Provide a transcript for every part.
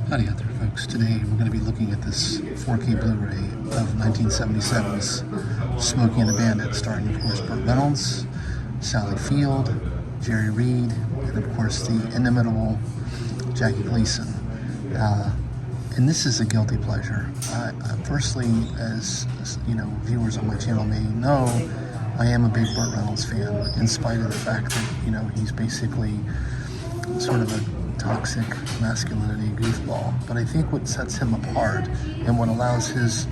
Howdy out there, folks. Today we're going to be looking at this 4K Blu-ray of 1977's Smokey and the Bandit, starring, of course, Burt Reynolds, Sally Field, Jerry Reed, and, of course, the inimitable Jackie Gleason. And this is a guilty pleasure. Firstly, as you know, viewers on my channel may know, I am a big Burt Reynolds fan, in spite of the fact that, you know, he's basically sort of a toxic masculinity goofball. But I think what sets him apart and what allows his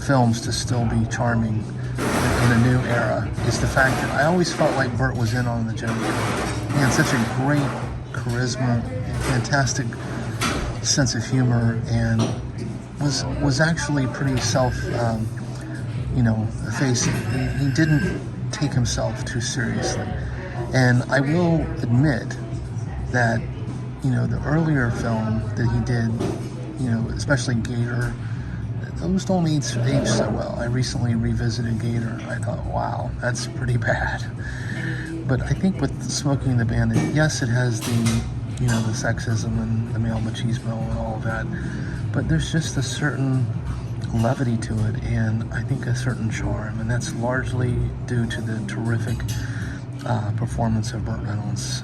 films to still be charming in a new era is the fact that I always felt like Burt was in on the joke. He had such a great charisma, fantastic sense of humor, and was actually pretty effacing. He didn't take himself too seriously. And I will admit that, you know, the earlier film that he did, you know, especially Gator, those don't age so well. I recently revisited Gator and I thought, wow, that's pretty bad. But I think with Smokey and the Bandit, yes, it has the, you know, the sexism and the male machismo and all of that, but there's just a certain levity to it, and I think a certain charm, and that's largely due to the terrific performance of Burt Reynolds.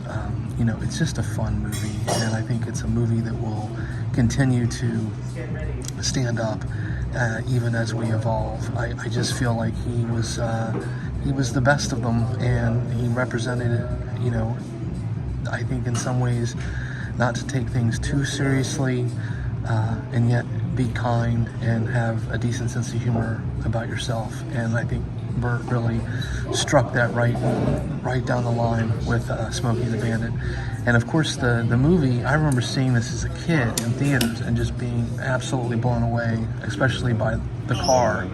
You know, it's just a fun movie, and I think it's a movie that will continue to stand up even as we evolve. I just feel like he was the best of them, and he represented it, you know, I think in some ways not to take things too seriously, and yet be kind and have a decent sense of humor about yourself. And I think Burt really struck that right down the line with Smokey and the Bandit. And of course the movie, I remember seeing this as a kid in theaters and just being absolutely blown away, especially by the car.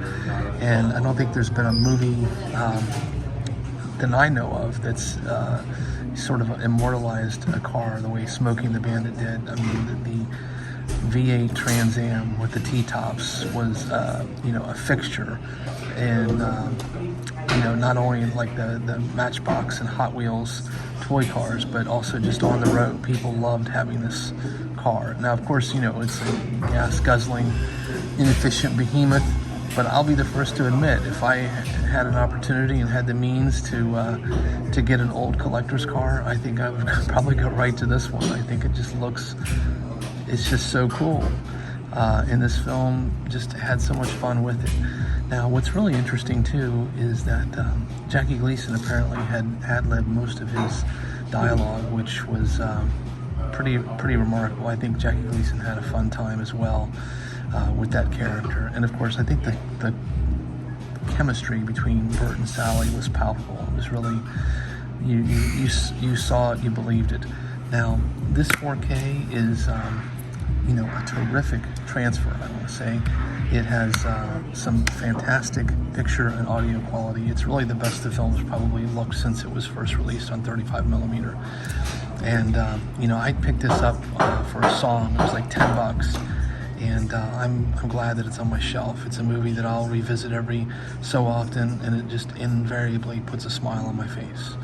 And I don't think there's been a movie that I know of that's sort of immortalized a car the way Smokey and the Bandit did. I mean, the V8 Trans Am with the T-tops was, you know, a fixture. And, you know, not only like the Matchbox and Hot Wheels toy cars, but also just on the road. People loved having this car. Now, of course, you know, it's a gas-guzzling, inefficient behemoth, but I'll be the first to admit, if I had an opportunity and had the means to get an old collector's car, I think I would probably go right to this one. I think it just looks, it's just so cool. And this film just had so much fun with it. Now, what's really interesting too is that Jackie Gleason apparently had ad-libbed most of his dialogue, which was pretty remarkable. I think Jackie Gleason had a fun time as well with that character. And of course, I think the chemistry between Burt and Sally was palpable. It was really, you saw it, you believed it. Now, this 4K is, you know, a terrific transfer, I want to say. It has some fantastic picture and audio quality. It's really the best the film's probably looked since it was first released on 35mm. And, you know, I picked this up for a song. It was like $10. And I'm glad that it's on my shelf. It's a movie that I'll revisit every so often, and it just invariably puts a smile on my face.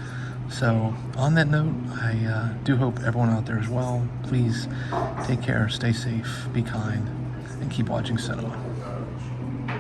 So, on that note, I do hope everyone out there is well. Please take care, stay safe, be kind, and keep watching cinema.